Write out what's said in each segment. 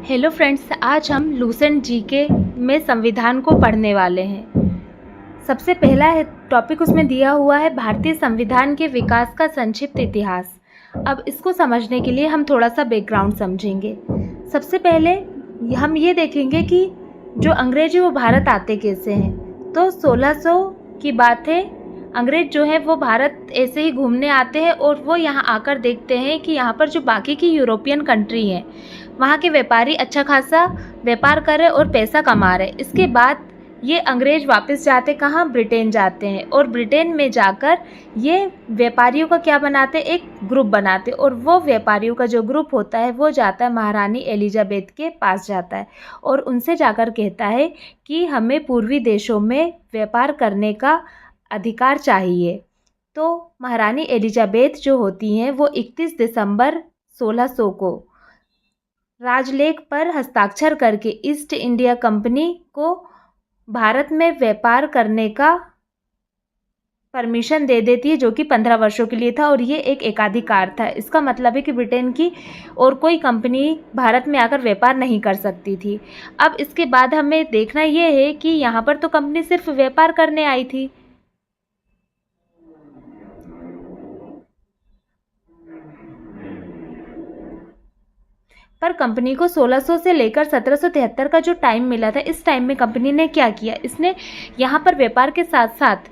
Hello friends, आज हम Lucent GK में संविधान को पढ़ने वाले हैं। सबसे पहला टॉपिक उसमें दिया हुआ है भारतीय संविधान के विकास का संक्षिप्त इतिहास। अब इसको समझने के लिए हम थोड़ा सा बैकग्राउंड समझेंगे। सबसे पहले हम ये देखेंगे कि जो अंग्रेज है वो भारत आते कैसे हैं। तो 1600 की बात है। अंग्रेज जो है वो भारत ऐसे ही घूमने आते हैं और वो यहाँ आकर देखते हैं कि यहाँ पर जो बाकी की यूरोपियन कंट्री हैं वहाँ के व्यापारी अच्छा खासा व्यापार कर रहे और पैसा कमा रहे। इसके बाद ये अंग्रेज वापस जाते कहाँ, ब्रिटेन जाते हैं और ब्रिटेन में जाकर ये व्यापारियों का क्या बनाते, एक ग्रुप बनाते और वो व्यापारियों का जो ग्रुप होता है वो जाता है महारानी एलिजाबेथ के पास जाता है और उनसे जाकर कहता है कि हमें पूर्वी देशों में व्यापार करने का अधिकार चाहिए। तो महारानी एलिजाबेथ जो होती हैं वो 31 दिसंबर 1600 को राजलेख पर हस्ताक्षर करके ईस्ट इंडिया कंपनी को भारत में व्यापार करने का परमिशन दे देती है, जो कि 15 वर्षों के लिए था और ये एक एकाधिकार था। इसका मतलब है कि ब्रिटेन की और कोई कंपनी भारत में आकर व्यापार नहीं कर सकती थी। अब इसके बाद हमें देखना ये है कि यहाँ पर तो कंपनी सिर्फ व्यापार करने आई थी, पर कंपनी को 1600 से लेकर 1773 का जो टाइम मिला था, इस टाइम में कंपनी ने क्या किया, इसने यहाँ पर व्यापार के साथ साथ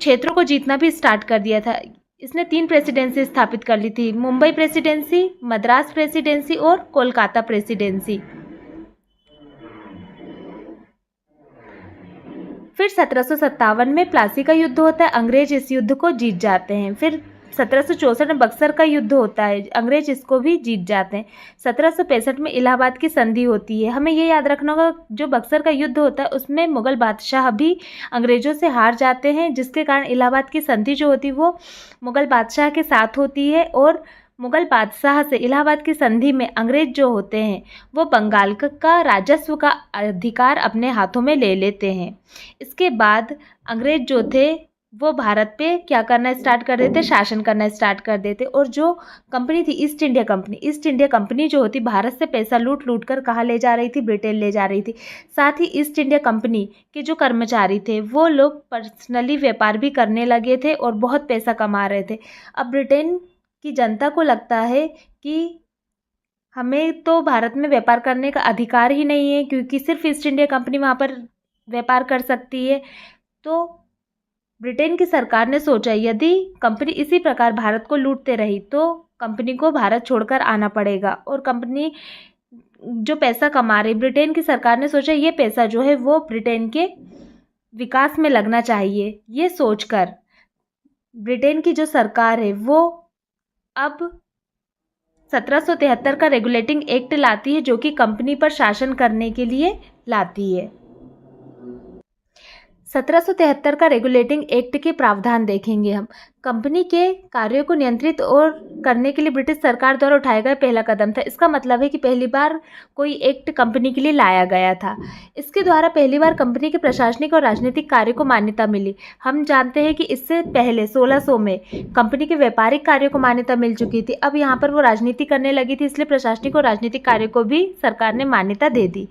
क्षेत्रों को जीतना भी स्टार्ट कर दिया था। इसने 3 प्रेसिडेंसी स्थापित कर ली थी, मुंबई प्रेसिडेंसी, मद्रास प्रेसिडेंसी और कोलकाता प्रेसिडेंसी। फिर 1757 में प्लासी का युद्ध होता है, अंग्रेज इस युद्ध को जीत जाते हैं। फिर 1764 में बक्सर का युद्ध होता है, अंग्रेज इसको भी जीत जाते हैं। 1765 में इलाहाबाद की संधि होती है। हमें ये याद रखना होगा, जो बक्सर का युद्ध होता है उसमें मुगल बादशाह भी अंग्रेजों से हार जाते हैं, जिसके कारण इलाहाबाद की संधि जो होती है वो मुगल बादशाह के साथ होती है और मुगल बादशाह से इलाहाबाद की संधि में अंग्रेज जो होते हैं वो बंगाल का राजस्व का अधिकार अपने हाथों में ले लेते हैं। इसके बाद अंग्रेज जो थे वो भारत पे क्या करना स्टार्ट कर देते, शासन करना स्टार्ट कर देते और जो कंपनी थी ईस्ट इंडिया कंपनी जो होती भारत से पैसा लूट लूट कर कहाँ ले जा रही थी, ब्रिटेन ले जा रही थी। साथ ही ईस्ट इंडिया कंपनी के जो कर्मचारी थे वो लोग पर्सनली व्यापार भी करने लगे थे और बहुत पैसा कमा रहे थे। अब ब्रिटेन की जनता को लगता है कि हमें तो भारत में व्यापार करने का अधिकार ही नहीं है, क्योंकि सिर्फ ईस्ट इंडिया कंपनी वहाँ पर व्यापार कर सकती है। तो ब्रिटेन की सरकार ने सोचा यदि कंपनी इसी प्रकार भारत को लूटते रही तो कंपनी को भारत छोड़कर आना पड़ेगा और कंपनी जो पैसा कमा रही, ब्रिटेन की सरकार ने सोचा ये पैसा जो है वो ब्रिटेन के विकास में लगना चाहिए। ये सोचकर ब्रिटेन की जो सरकार है वो अब 1773 का रेगुलेटिंग एक्ट लाती है, जो कि कंपनी पर शासन करने के लिए लाती है। 1773 का रेगुलेटिंग एक्ट के प्रावधान देखेंगे हम। कंपनी के कार्यों को नियंत्रित और करने के लिए ब्रिटिश सरकार द्वारा उठाया गया पहला कदम था। इसका मतलब है कि पहली बार कोई एक्ट कंपनी के लिए लाया गया था। इसके द्वारा पहली बार कंपनी के प्रशासनिक और राजनीतिक कार्य को मान्यता मिली। हम जानते हैं कि इससे पहले 1600 में कंपनी के व्यापारिक कार्यों को मान्यता मिल चुकी थी। अब यहाँ पर वो राजनीति करने लगी थी, इसलिए प्रशासनिक और राजनीतिक कार्य को भी सरकार ने मान्यता दे दी।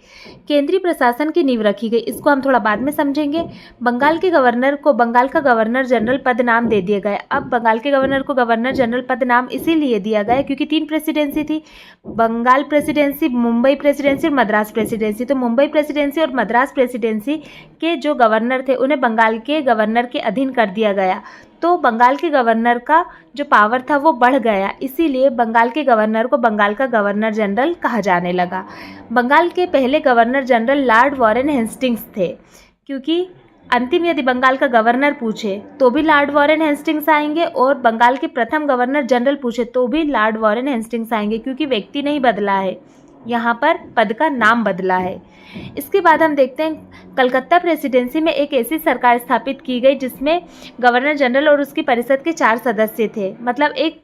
केंद्रीय प्रशासन की नींव रखी गई, इसको हम थोड़ा बाद में समझेंगे। बंगाल के गवर्नर को बंगाल का गवर्नर जनरल पद नाम दे दिया गया। अब बंगाल के गवर्नर को गवर्नर जनरल पद नाम इसीलिए दिया गया क्योंकि 3 प्रेसिडेंसी थी, बंगाल प्रेसिडेंसी, मुंबई प्रेसिडेंसी और मद्रास प्रेसिडेंसी। तो मुंबई प्रेसिडेंसी और मद्रास प्रेसिडेंसी के जो गवर्नर थे उन्हें बंगाल के गवर्नर के अधीन कर दिया गया। तो बंगाल के गवर्नर का जो पावर था वो बढ़ गया, इसीलिए बंगाल के गवर्नर को बंगाल का गवर्नर जनरल कहा जाने लगा। बंगाल के पहले governor general Lord Warren Hastings थे, क्योंकि अंतिम यदि बंगाल का गवर्नर पूछे तो भी लॉर्ड वॉरेन हेस्टिंग्स आएंगे और बंगाल के प्रथम गवर्नर जनरल पूछे तो भी लॉर्ड वॉरेन हेस्टिंग्स आएंगे, क्योंकि व्यक्ति नहीं बदला है, यहाँ पर पद का नाम बदला है। इसके बाद हम देखते हैं कलकत्ता प्रेसिडेंसी में एक ऐसी सरकार स्थापित की गई जिसमें गवर्नर जनरल और उसकी परिषद के 4 सदस्य थे। मतलब एक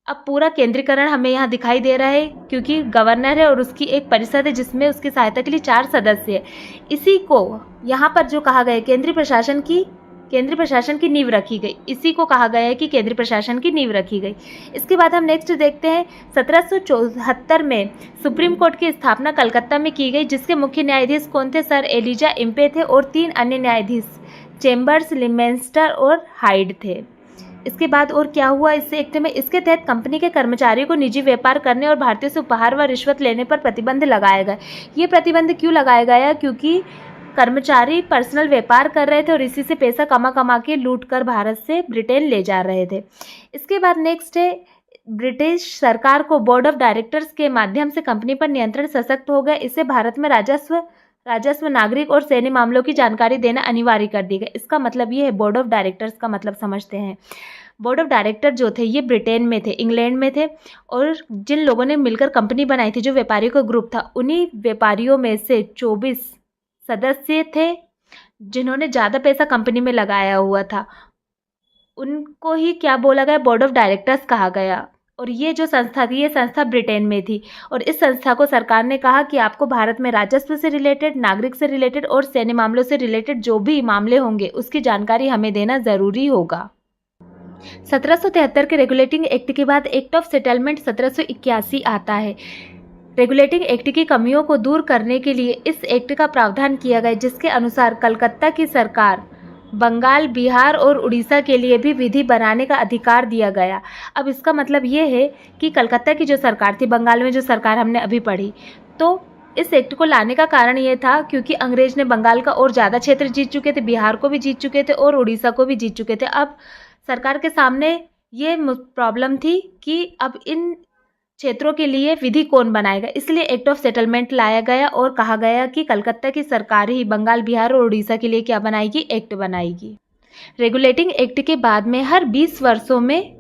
अब पूरा केंद्रीकरण हमें यहाँ दिखाई दे रहा है, क्योंकि गवर्नर है और उसकी एक परिषद है जिसमें उसकी सहायता के लिए 4 सदस्य है। इसी को यहाँ पर जो कहा गया केंद्रीय प्रशासन की केंद्रीय प्रशासन की नींव रखी गई। इसी को कहा गया है कि केंद्रीय प्रशासन की नींव रखी गई। इसके बाद हम नेक्स्ट देखते हैं 1774 में सुप्रीम कोर्ट की स्थापना कलकत्ता में की गई, जिसके मुख्य न्यायाधीश कौन थे? सर एलिजा इम्पे थे और 3 अन्य न्यायाधीश चेम्बर्स, लिमेंस्टर और हाइड थे। इसके बाद और क्या हुआ इस एक्ट में? इसके तहत कंपनी के कर्मचारियों को निजी व्यापार करने और भारतीयों से उपहार व रिश्वत लेने पर प्रतिबंध लगाया गया। ये प्रतिबंध क्यों लगाया गया? क्योंकि कर्मचारी पर्सनल व्यापार कर रहे थे और इसी से पैसा कमा के लूट कर भारत से ब्रिटेन ले जा रहे थे। इसके बाद नेक्स्ट है, ब्रिटिश सरकार को बोर्ड ऑफ डायरेक्टर्स के माध्यम से कंपनी पर नियंत्रण सशक्त हो गया। इससे भारत में राजस्व, नागरिक और सैन्य मामलों की जानकारी देना अनिवार्य कर दी गई। इसका मतलब ये है, बोर्ड ऑफ डायरेक्टर्स का मतलब समझते हैं। बोर्ड ऑफ डायरेक्टर जो थे ये ब्रिटेन में थे, इंग्लैंड में थे, और जिन लोगों ने मिलकर कंपनी बनाई थी, जो व्यापारियों का ग्रुप था, उन्हीं व्यापारियों में से 24 सदस्य थे जिन्होंने ज़्यादा पैसा कंपनी में लगाया हुआ था। उनको ही क्या बोला गया? बोर्ड ऑफ डायरेक्टर्स कहा गया। और ये जो संस्था थी, ये संस्था ब्रिटेन में थी, और इस संस्था को सरकार ने कहा कि आपको भारत में राजस्व से रिलेटेड, नागरिक से रिलेटेड और सैन्य मामलों से रिलेटेड जो भी मामले होंगे उसकी जानकारी हमें देना ज़रूरी होगा। 1773 के रेगुलेटिंग एक्ट के बाद एक्ट ऑफ सेटलमेंट 1781 आता है। रेगुलेटिंग एक्ट की कमियों को दूर करने के लिए इस एक्ट का प्रावधान किया गया, जिसके अनुसार कलकत्ता की सरकार बंगाल, बिहार और उड़ीसा के लिए भी विधि बनाने का अधिकार दिया गया। अब इसका मतलब ये है कि कलकत्ता की जो सरकार थी, बंगाल में जो सरकार हमने अभी पढ़ी, तो इस एक्ट को लाने का कारण ये था क्योंकि अंग्रेज ने बंगाल का और ज़्यादा क्षेत्र जीत चुके थे, बिहार को भी जीत चुके थे और उड़ीसा को भी जीत चुके थे। अब सरकार के सामने ये प्रॉब्लम थी कि अब इन क्षेत्रों के लिए विधि कौन बनाएगा, इसलिए एक्ट ऑफ सेटलमेंट लाया गया और कहा गया कि कलकत्ता की सरकार ही बंगाल, बिहार और उड़ीसा के लिए क्या बनाएगी? एक्ट बनाएगी। रेगुलेटिंग एक्ट के बाद में हर 20 वर्षों में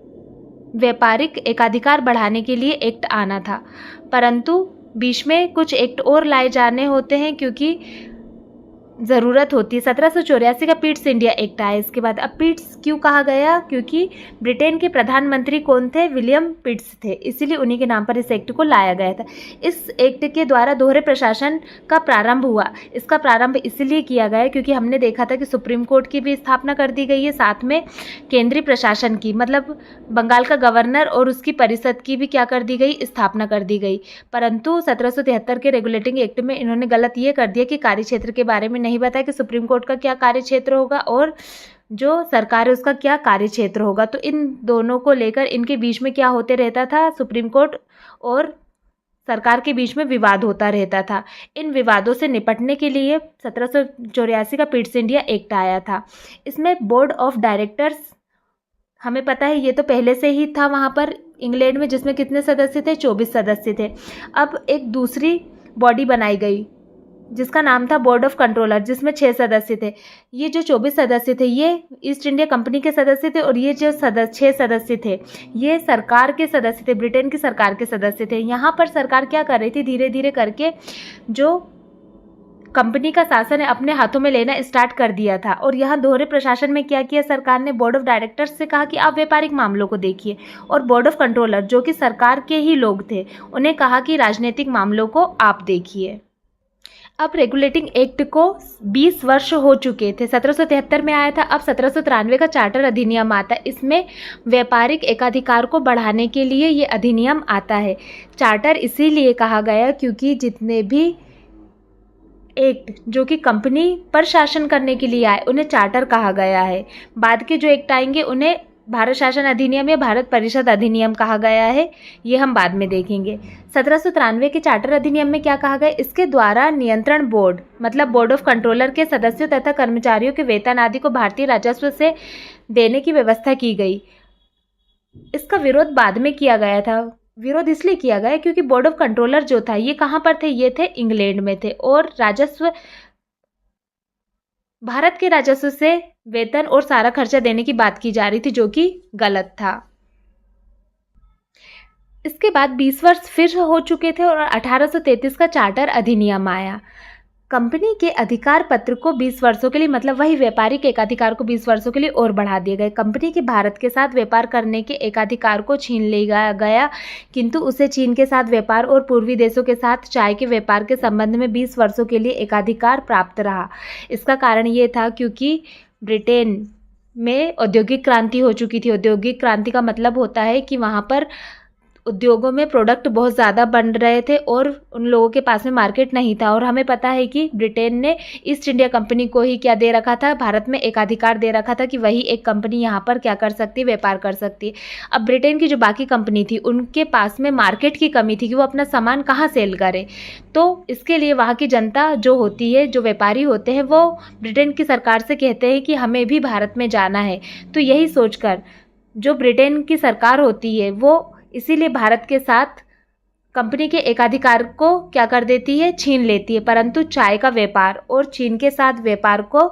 व्यापारिक एकाधिकार बढ़ाने के लिए एक्ट आना था, परंतु बीच में कुछ एक्ट और लाए जाने होते हैं क्योंकि ज़रूरत होती है। 1784 का पिट्स इंडिया एक्ट आया। इसके बाद अब पिट्स क्यों कहा गया? क्योंकि ब्रिटेन के प्रधानमंत्री कौन थे? विलियम पिट्स थे, इसीलिए उन्हीं के नाम पर इस एक्ट को लाया गया था। इस एक्ट के द्वारा दोहरे प्रशासन का प्रारंभ हुआ। इसका प्रारंभ इसलिए किया गया क्योंकि हमने देखा था कि सुप्रीम कोर्ट की भी स्थापना कर दी गई है, साथ में केंद्रीय प्रशासन की, मतलब बंगाल का गवर्नर और उसकी परिषद की भी क्या कर दी गई? स्थापना कर दी गई। परंतु 1773 के रेगुलेटिंग एक्ट में इन्होंने गलत ये कर दिया कि कार्य क्षेत्र के बारे में नहीं बताया कि सुप्रीम कोर्ट का क्या कार्य क्षेत्र होगा और जो सरकार है उसका क्या कार्य क्षेत्र होगा। तो इन दोनों को लेकर इनके बीच में क्या होते रहता था? सुप्रीम कोर्ट और सरकार के बीच में विवाद होता रहता था। इन विवादों से निपटने के लिए 1784 का पिट्स इंडिया एक्ट आया था। इसमें बोर्ड ऑफ डायरेक्टर्स हमें पता है ये तो पहले से ही था वहाँ पर इंग्लैंड में, जिसमें कितने सदस्य थे? 24 सदस्य थे। अब एक दूसरी बॉडी बनाई गई जिसका नाम था बोर्ड ऑफ कंट्रोलर, जिसमें 6 सदस्य थे। ये जो 24 सदस्य थे ये ईस्ट इंडिया कंपनी के सदस्य थे और ये जो 6 सदस्य थे ये सरकार के सदस्य थे, ब्रिटेन की सरकार के सदस्य थे। यहाँ पर सरकार क्या कर रही थी? धीरे धीरे करके जो कंपनी का शासन है अपने हाथों में लेना स्टार्ट कर दिया था। और यहाँ दोहरे प्रशासन में क्या किया सरकार ने? बोर्ड ऑफ डायरेक्टर्स से कहा कि आप व्यापारिक मामलों को देखिए, और बोर्ड ऑफ कंट्रोलर जो कि सरकार के ही लोग थे उन्हें कहा कि राजनीतिक मामलों को आप देखिए। अब रेगुलेटिंग एक्ट को 20 वर्ष हो चुके थे। 1773 में आया था, अब 1793 का चार्टर अधिनियम आता है। इसमें व्यापारिक एकाधिकार को बढ़ाने के लिए ये अधिनियम आता है। चार्टर इसीलिए कहा गया क्योंकि जितने भी एक्ट जो कि कंपनी पर शासन करने के लिए आए उन्हें चार्टर कहा गया है। बाद के जो एक्ट आएंगे उन्हें भारत शासन अधिनियम या भारत परिषद अधिनियम कहा गया है, ये हम बाद में देखेंगे। 1793 के चार्टर अधिनियम में क्या कहा गया? इसके द्वारा नियंत्रण बोर्ड मतलब बोर्ड ऑफ कंट्रोलर के सदस्यों तथा कर्मचारियों के वेतन आदि को भारतीय राजस्व से देने की व्यवस्था की गई। इसका विरोध बाद में किया गया था। विरोध इसलिए किया गया क्योंकि बोर्ड ऑफ कंट्रोलर जो था ये कहाँ पर थे? ये थे इंग्लैंड में थे, और राजस्व भारत के राजस्व से वेतन और सारा खर्चा देने की बात की जा रही थी, जो कि गलत था। इसके बाद 20 वर्ष फिर हो चुके थे और 1833 का चार्टर अधिनियम आया। कंपनी के अधिकार पत्र को 20 वर्षों के लिए, मतलब वही व्यापारिक एकाधिकार को 20 वर्षों के लिए और बढ़ा दिए गए। कंपनी के भारत के साथ व्यापार करने के एकाधिकार को छीन लिया गया, किंतु उसे चीन के साथ व्यापार और पूर्वी देशों के साथ चाय के व्यापार के संबंध में 20 वर्षों के लिए एकाधिकार प्राप्त रहा। इसका कारण ये था क्योंकि ब्रिटेन में औद्योगिक क्रांति हो चुकी थी। औद्योगिक क्रांति का मतलब होता है कि वहाँ पर उद्योगों में प्रोडक्ट बहुत ज़्यादा बन रहे थे और उन लोगों के पास में मार्केट नहीं था। और हमें पता है कि ब्रिटेन ने ईस्ट इंडिया कंपनी को ही क्या दे रखा था, भारत में एकाधिकार दे रखा था कि वही एक कंपनी यहाँ पर क्या कर सकती है, व्यापार कर सकती है। अब ब्रिटेन की जो बाकी कंपनी थी उनके पास में मार्केट की कमी थी कि वो अपना सामान कहाँ सेल करे। तो इसके लिए वहाँ की जनता जो होती है, जो व्यापारी होते हैं, वो ब्रिटेन की सरकार से कहते हैं कि हमें भी भारत में जाना है। तो यही सोचकर जो ब्रिटेन की सरकार होती है वो इसीलिए भारत के साथ कंपनी के एकाधिकार को क्या कर देती है, छीन लेती है। परंतु चाय का व्यापार और चीन के साथ व्यापार को,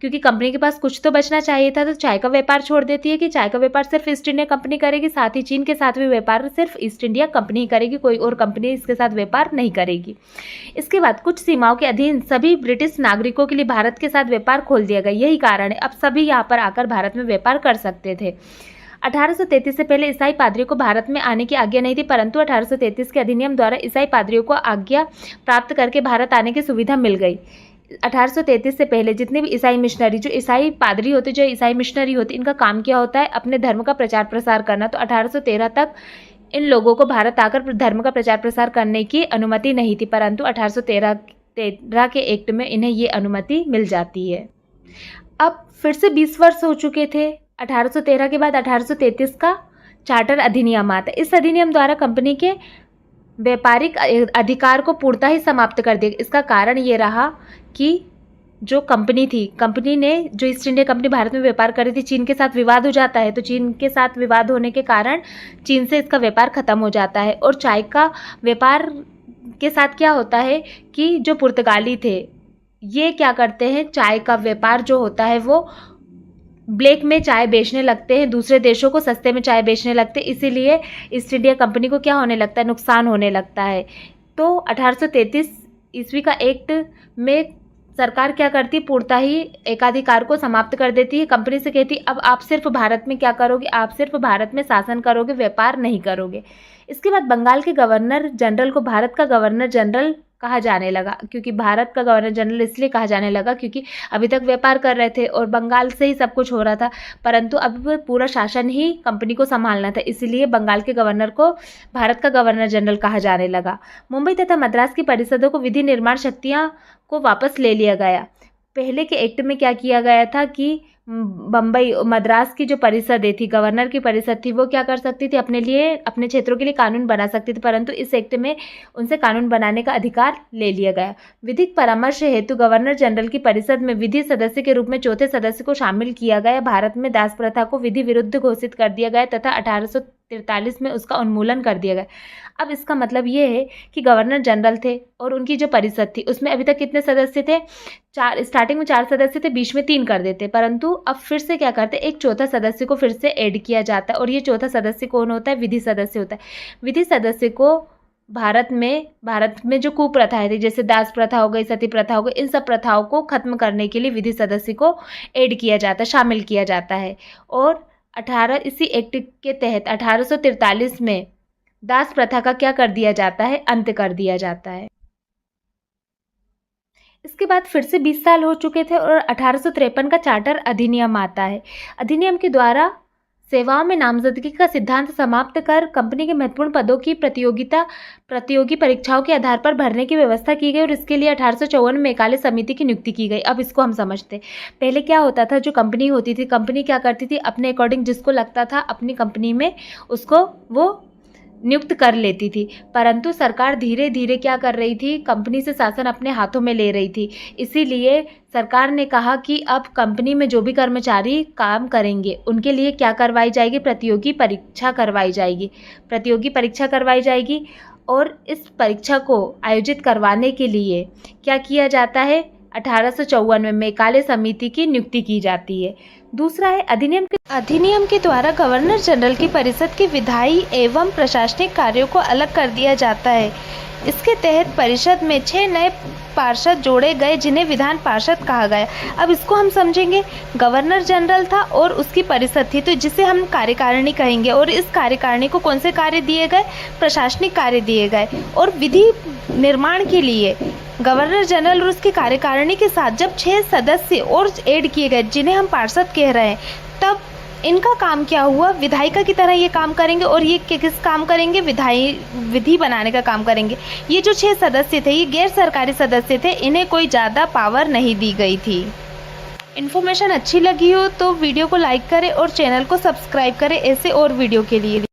क्योंकि कंपनी के पास कुछ तो बचना चाहिए था, तो चाय का व्यापार छोड़ देती है कि चाय का व्यापार सिर्फ ईस्ट इंडिया कंपनी करेगी, साथ ही चीन के साथ भी व्यापार सिर्फ ईस्ट इंडिया कंपनी ही करेगी, कोई और कंपनी इसके साथ व्यापार नहीं करेगी। इसके बाद कुछ सीमाओं के अधीन सभी ब्रिटिश नागरिकों के लिए भारत के साथ व्यापार खोल दिया गया। यही कारण है अब सभी यहाँ पर आकर भारत में व्यापार कर सकते थे। 1833 से पहले ईसाई पादरियों को भारत में आने की आज्ञा नहीं थी, परंतु 1833 के अधिनियम द्वारा ईसाई पादरियों को आज्ञा प्राप्त करके भारत आने की सुविधा मिल गई। 1833 से पहले जितने भी ईसाई मिशनरी, जो ईसाई पादरी होते, जो ईसाई मिशनरी होते, इनका काम क्या होता है, अपने धर्म का प्रचार प्रसार करना। तो 1813 तक इन लोगों को भारत आकर धर्म का प्रचार प्रसार करने की अनुमति नहीं थी, परंतु 1813 के एक्ट में इन्हें ये अनुमति मिल जाती है। अब फिर से 20 वर्ष हो चुके थे। 1813 के बाद 1833 का चार्टर अधिनियम आता है। इस अधिनियम द्वारा कंपनी के व्यापारिक अधिकार को पूर्णतः ही समाप्त कर दिया। इसका कारण ये रहा कि जो कंपनी थी, कंपनी ने जो ईस्ट इंडिया कंपनी भारत में व्यापार कर रही थी, चीन के साथ विवाद हो जाता है। तो चीन के साथ विवाद होने के कारण चीन से इसका व्यापार खत्म हो जाता है। और चाय का व्यापार के साथ क्या होता है कि जो पुर्तगाली थे ये क्या करते हैं, चाय का व्यापार जो होता है वो ब्लैक में चाय बेचने लगते हैं, दूसरे देशों को सस्ते में चाय बेचने लगते हैं। इसीलिए ईस्ट इंडिया कंपनी को क्या होने लगता है, नुकसान होने लगता है। तो 1833 ईस्वी का एक्ट में सरकार क्या करती है, पूर्णतः ही एकाधिकार को समाप्त कर देती है। कंपनी से कहती है अब आप सिर्फ भारत में क्या करोगे, आप सिर्फ भारत में शासन करोगे, व्यापार नहीं करोगे। इसके बाद बंगाल के गवर्नर जनरल को भारत का गवर्नर जनरल कहा जाने लगा, क्योंकि भारत का गवर्नर जनरल इसलिए कहा जाने लगा क्योंकि अभी तक व्यापार कर रहे थे और बंगाल से ही सब कुछ हो रहा था, परंतु अब पूरा शासन ही कंपनी को संभालना था, इसलिए बंगाल के गवर्नर को भारत का गवर्नर जनरल कहा जाने लगा। मुंबई तथा मद्रास की परिषदों को विधि निर्माण शक्तियां को वापस ले लिया गया। पहले के एक्ट में क्या किया गया था कि बम्बई मद्रास की जो परिषदें थी, गवर्नर की परिषद थी, वो क्या कर सकती थी, अपने लिए, अपने क्षेत्रों के लिए कानून बना सकती थी, परंतु इस एक्ट में उनसे कानून बनाने का अधिकार ले लिया गया। विधिक परामर्श हेतु गवर्नर जनरल की परिषद में विधि सदस्य के रूप में चौथे सदस्य को शामिल किया गया। भारत में दास प्रथा को विधि विरुद्ध घोषित कर दिया गया तथा 1843 में उसका उन्मूलन कर दिया गया। अब इसका मतलब ये है कि गवर्नर जनरल थे और उनकी जो परिषद थी उसमें अभी तक कितने सदस्य थे, 4, स्टार्टिंग में 4 सदस्य थे, बीच में 3 कर देते, परंतु अब फिर से क्या करते, एक चौथा सदस्य को फिर से ऐड किया जाता है। और ये चौथा सदस्य कौन होता है, विधि सदस्य होता है। विधि सदस्य को भारत में जो कुप्रथाएं थी, जैसे दास प्रथा हो गई, सती प्रथा हो गई, इन सब प्रथाओं को खत्म करने के लिए विधि सदस्य को ऐड किया जाता है, शामिल किया जाता है। और इसी एक्ट के तहत 1843 में दास प्रथा का क्या कर दिया जाता है, अंत कर दिया जाता है। इसके बाद फिर से 20 साल हो चुके थे और 1853 का चार्टर अधिनियम आता है। अधिनियम के द्वारा सेवाओं में नामजदगी का सिद्धांत समाप्त कर कंपनी के महत्वपूर्ण पदों की प्रतियोगी परीक्षाओं के आधार पर भरने की व्यवस्था की गई और इसके लिए 1854 में एकाले समिति की नियुक्ति की गई। अब इसको हम समझते हैं। पहले क्या होता था, जो कंपनी होती थी, कंपनी क्या करती थी, अपने अकॉर्डिंग जिसको लगता था अपनी कंपनी में उसको वो नियुक्त कर लेती थी, परंतु सरकार धीरे धीरे क्या कर रही थी, कंपनी से शासन अपने हाथों में ले रही थी। इसीलिए सरकार ने कहा कि अब कंपनी में जो भी कर्मचारी काम करेंगे उनके लिए क्या करवाई जाएगी, प्रतियोगी परीक्षा करवाई जाएगी। प्रतियोगी परीक्षा करवाई जाएगी और इस परीक्षा को आयोजित करवाने के लिए क्या किया जाता है, 1854 में एकाले समिति की नियुक्ति की जाती है। दूसरा है अधिनियम के द्वारा गवर्नर जनरल की परिषद के विधायी एवं प्रशासनिक कार्यों को अलग कर दिया जाता है। इसके तहत परिषद में 6 नए पार्षद जोड़े गए जिन्हें विधान पार्षद कहा गया। अब इसको हम समझेंगे। गवर्नर जनरल था और उसकी परिषद थी, तो जिसे हम कार्यकारिणी कहेंगे, और इस कार्यकारिणी को कौन से कार्य दिए गए, प्रशासनिक कार्य दिए गए। और विधि निर्माण के लिए गवर्नर जनरल और उसकी कार्यकारिणी के साथ जब 6 सदस्य और ऐड किए गए, जिन्हें हम पार्षद कह रहे हैं, तब इनका काम क्या हुआ? विधायिका की तरह ये काम करेंगे और ये किस काम करेंगे? विधि बनाने का काम करेंगे। ये जो 6 सदस्य थे, ये गैर सरकारी सदस्य थे, इन्हें कोई ज़्यादा पावर नहीं दी गई थी। इन्फॉर्मेशन अच्छी लगी हो तो वीडियो को लाइक करें और चैनल को सब्सक्राइब करें ऐसे और वीडियो के लिए।